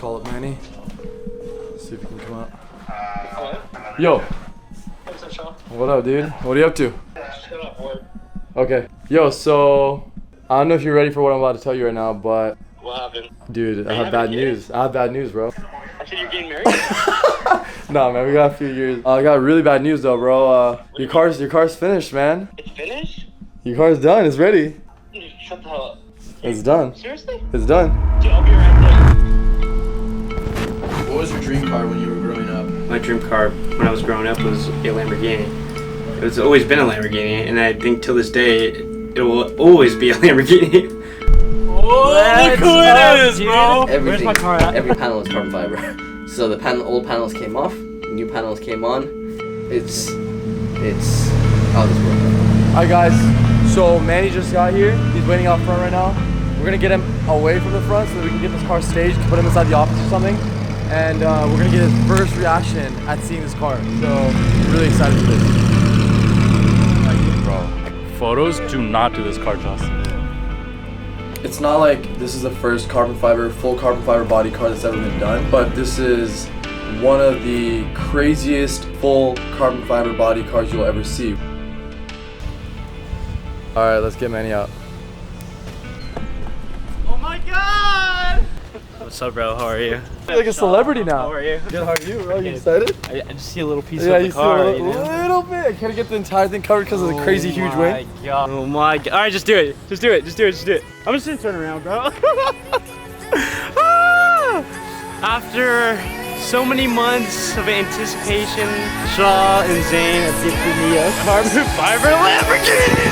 call up Manny. See if he can come out. Hello? Yo. What's up, Sean? What up, dude? What are you up to? Shut up, work. Okay. Yo, so I don't know if you're ready for what I'm about to tell you right now, but What happened? dude, I have bad news. I have bad news, bro. I said you're getting married? Nah, man, we got a few years. I got really bad news though, bro. Your car's finished, man. It's finished? Your car's done. It's ready. Dude, shut the hell up. It's done. Seriously? It's done. Dude, I'll be right there. What was your dream car when you were growing up? My dream car when I was growing up was a Lamborghini. It's always been a Lamborghini, and I think till this day it will always be a Lamborghini. Oh, look who it is, bro! Where's my car at? Every panel is carbon fiber. So the old panels came off, new panels came on. It's out of this world. Alright guys, so Manny just got here. He's waiting out front right now. We're gonna get him away from the front so that we can get this car staged, put him inside the office or something. And we're gonna get his first reaction at seeing this car. So, really excited for this. Bro, photos do not do this car justice. It's not like this is the first full carbon fiber body car that's ever been done, but this is one of the craziest full carbon fiber body cars you'll ever see. Alright, let's get Manny out. Oh my god! What's up, bro? How are you? You're like a celebrity now. How are you? Good, how are you, bro? You excited? I just see a little piece Yeah, of you the car, see a you know? little bit. I can't get the entire thing covered because of the crazy huge wing. God. Oh my god. Alright, just do it. Just do it. Just do it. Just do it. I'm just gonna turn around, bro. After so many months of anticipation, Shaw and Zane have gifted me a carbon fiber Lamborghini.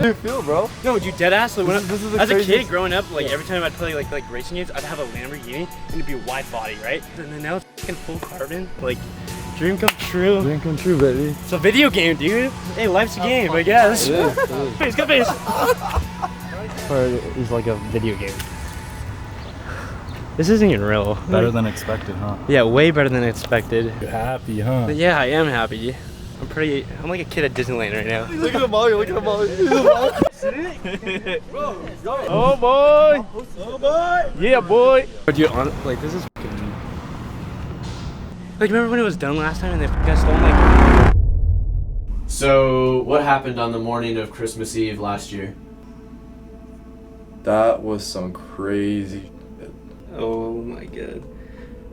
How do you feel, bro? No, you dead ass. Like, This is the as a kid craziest- growing up, like every time I'd play like racing games, I'd have a Lamborghini and it'd be a wide body, right? And then now it's fucking full carbon. Like, dream come true. Dream come true, baby. It's a video game, dude. Hey, life's a game, I guess. It is. Face, good face. Or it's like a video game. This isn't even real. Better than expected, huh? Yeah, way better than expected. You're happy, huh? But yeah, I am happy. I'm like a kid at Disneyland right now. Look at him all, look at him all. Oh boy! Oh boy! Yeah, boy! But dude, like this is fucking... Like, remember when it was done last time and they got stolen like... So, what happened on the morning of Christmas Eve last year? That was some crazy. Oh my god.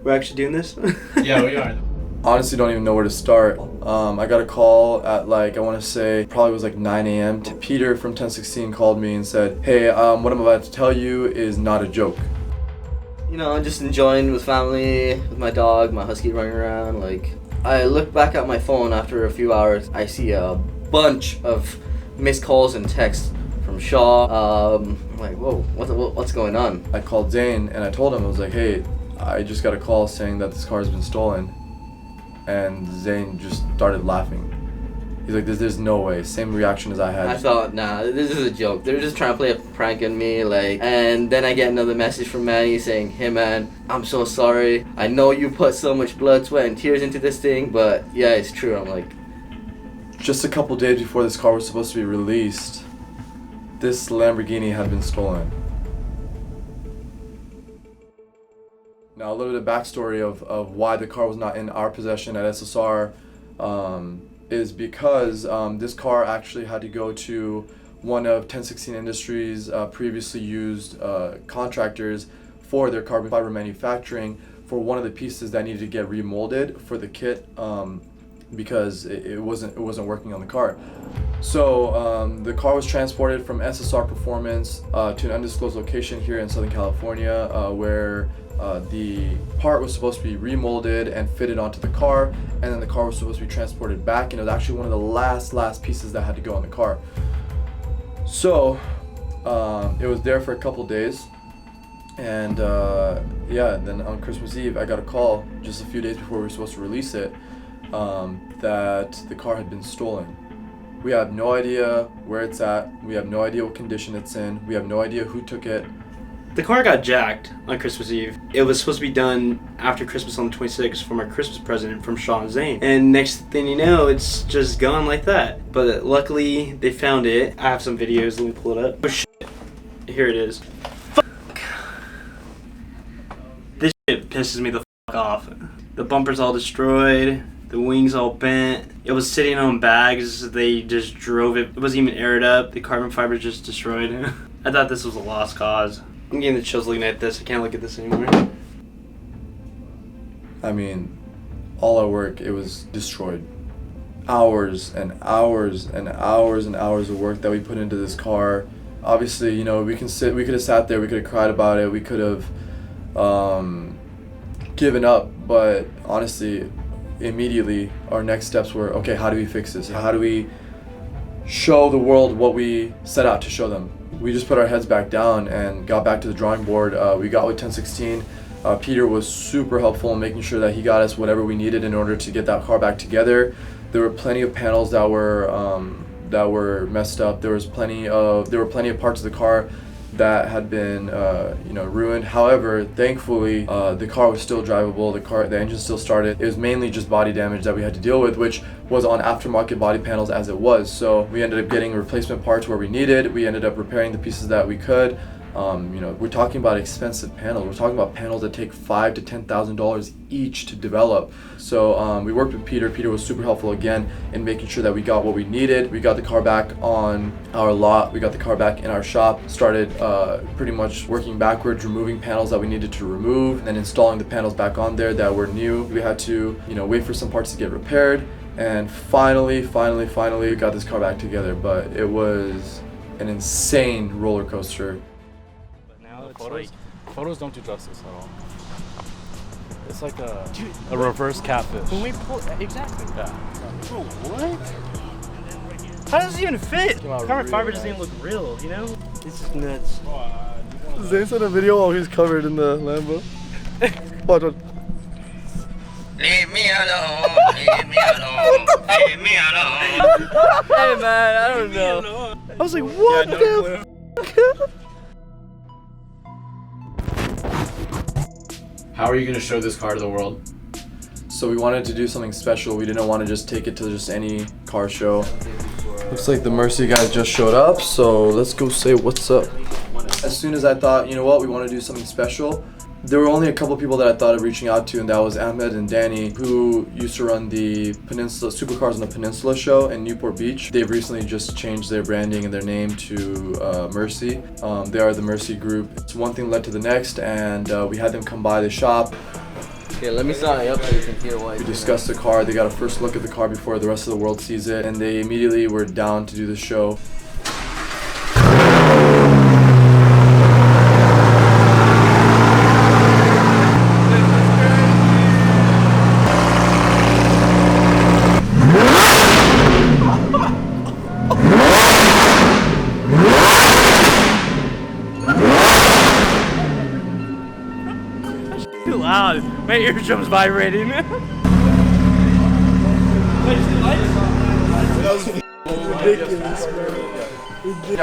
We're actually doing this? Yeah, we are. Honestly, don't even know where to start. I got a call at like, I want to say, probably was like 9 a.m. Peter from 1016 called me and said, hey, what I'm about to tell you is not a joke. You know, I'm just enjoying with family, with my dog, my husky running around. Like, I look back at my phone after a few hours. I see a bunch of missed calls and texts from Shaw. I'm like, whoa, what's going on? I called Zane and I told him, I was like, hey, I just got a call saying that this car has been stolen. And Zane just started laughing. He's like, there's no way. Same reaction as I had. I thought, nah, this is a joke. They're just trying to play a prank on me, like. And then I get another message from Manny saying, hey man, I'm so sorry. I know you put so much blood, sweat, and tears into this thing, but yeah, it's true. I'm like, Just a couple days before this car was supposed to be released, this Lamborghini had been stolen. Now a little bit of backstory of why the car was not in our possession at SSR is because this car actually had to go to one of 1016 Industries' previously used contractors for their carbon fiber manufacturing for one of the pieces that needed to get remolded for the kit because it wasn't working on the car. So the car was transported from SSR Performance to an undisclosed location here in Southern California where the part was supposed to be remolded and fitted onto the car, and then the car was supposed to be transported back, and it was actually one of the last pieces that had to go on the car. So it was there for a couple days, And yeah, then on Christmas Eve, I got a call just a few days before we were supposed to release it that the car had been stolen. We have no idea where it's at. We have no idea what condition it's in. We have no idea who took it. The car got jacked on Christmas Eve. It was supposed to be done after Christmas on the 26th for my Christmas present from Sean and Zane. And next thing you know, it's just gone like that. But luckily, they found it. I have some videos. Let me pull it up. Oh, shit. Here it is. Fuck. This shit pisses me the fuck off. The bumper's all destroyed. The wings all bent. It was sitting on bags. They just drove it. It wasn't even aired up. The carbon fiber just destroyed. I thought this was a lost cause. I'm getting the chills looking at this. I can't look at this anymore. I mean, all our work, it was destroyed. Hours and hours and hours and hours of work that we put into this car. Obviously, you know, we could have sat there, we could have cried about it, we could have given up, but honestly, immediately our next steps were, okay, how do we fix this? How do we show the world what we set out to show them? We just put our heads back down and got back to the drawing board. We got with 1016. Peter was super helpful in making sure that he got us whatever we needed in order to get that car back together. There were plenty of panels that were messed up. There were plenty of parts of the car that had been ruined. However, thankfully, the car was still drivable. The engine still started. It was mainly just body damage that we had to deal with, which was on aftermarket body panels as it was. So we ended up getting replacement parts where we needed. We ended up repairing the pieces that we could. We're talking about expensive panels. We're talking about panels that take $5,000 to $10,000 each to develop. So we worked with Peter. Peter was super helpful again in making sure that we got what we needed. We got the car back on our lot. We got the car back in our shop. Started pretty much working backwards, removing panels that we needed to remove, and then installing the panels back on there that were new. We had to, wait for some parts to get repaired, and finally, we got this car back together. But it was an insane roller coaster. Photos don't do justice at all. It's like a reverse catfish. When we pull, exactly. Yeah. Bro, what? How does it even fit? Carbon fiber doesn't even look real, you know? This is nuts. Zane sent a video while he was covered in the Lambo. Watch. Leave me alone. Leave me alone. Leave me alone. Hey man, I don't know. I was like, what the f***? How are you going to show this car to the world? So we wanted to do something special. We didn't want to just take it to just any car show. Looks like the Mercy guys just showed up, so let's go say what's up. As soon as I thought, you know what, we want to do something special, there were only a couple people that I thought of reaching out to, and that was Ahmed and Danny, who used to run the Peninsula Supercars on the Peninsula show in Newport Beach. They've recently just changed their branding and their name to Mercy. They are the Mercy Group. It's one thing led to the next, and we had them come by the shop. Yeah, let me sign up so you can hear why. We discussed the car. They got a first look at the car before the rest of the world sees it, and they immediately were down to do the show. Too loud. My eardrum's vibrating. Yeah,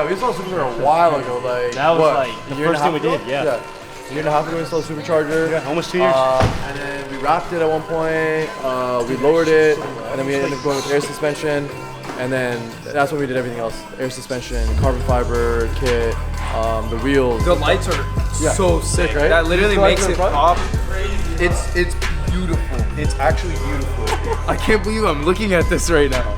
we installed a supercharger a while ago. Like That was what, like the a year and first a thing we half did, ago? yeah. A year and a half ago we installed a supercharger. Yeah, almost 2 years. And then we wrapped it at one point. We lowered it, and then we ended up going with air suspension. And then that's when we did everything else: air suspension, carbon fiber kit, the wheels. The lights are so sick, right? That literally The makes lights in it front? pop. It's beautiful. It's actually beautiful. I can't believe I'm looking at this right now.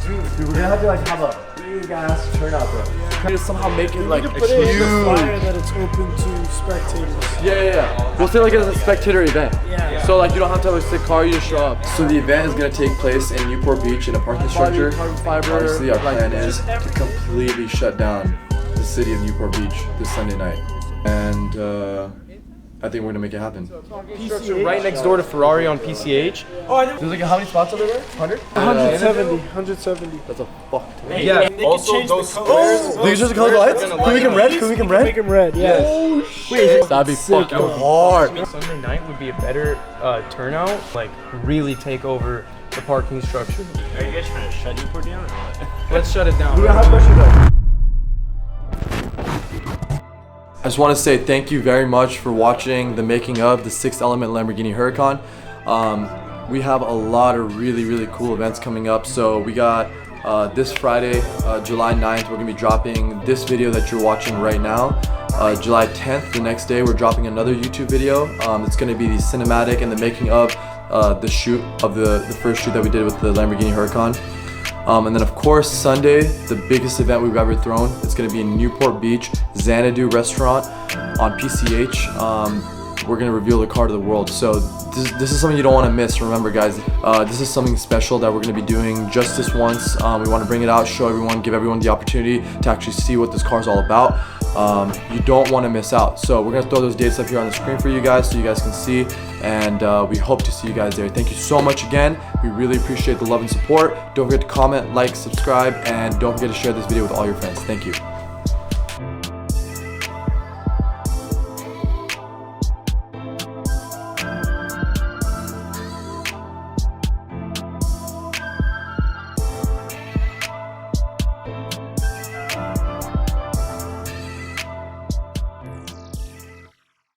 Dude, we're gonna have to like have a big ass turnout, bro. Try to somehow make it like huge. that it's open to spectators. Yeah. We'll say like it's a spectator event. Yeah. So like you don't have to have a sick car, you just show up. So the event is gonna take place in Newport Beach in a parking structure. Carbon fiber. Obviously our plan is to completely shut down the city of Newport Beach this Sunday night. And I think we're gonna make it happen. Right next door to Ferrari on PCH. There's like how many spots over there? 100? 170. That's a fuck. Yeah. Also, those squares. These are the color lights? Can we make them red? Can we make them red? Make him red, yeah. That'd be fucking hard. Sunday night would be a better turnout. Like really take over the parking structure. Are you guys trying to shut Newport down or what? Let's shut it down. I just want to say thank you very much for watching the making of the 6th Element Lamborghini Huracan. We have a lot of really cool events coming up. So we got this Friday, July 9th, we're going to be dropping this video that you're watching right now. July 10th, the next day, we're dropping another YouTube video. It's going to be the cinematic and the making of the shoot of the first shoot that we did with the Lamborghini Huracan. And then of course Sunday, the biggest event we've ever thrown. It's going to be in Newport Beach, Xanadu restaurant on PCH. We're going to reveal the car to the world. So this is something you don't want to miss. Remember guys, this is something special that we're going to be doing just this once. We want to bring it out, show everyone, give everyone the opportunity to actually see what this car is all about. You don't want to miss out. So we're going to throw those dates up here on the screen for you guys so you guys can see, and we hope to see you guys there. Thank you so much again. We really appreciate the love and support. Don't forget to comment, like, subscribe, and don't forget to share this video with all your friends. Thank you.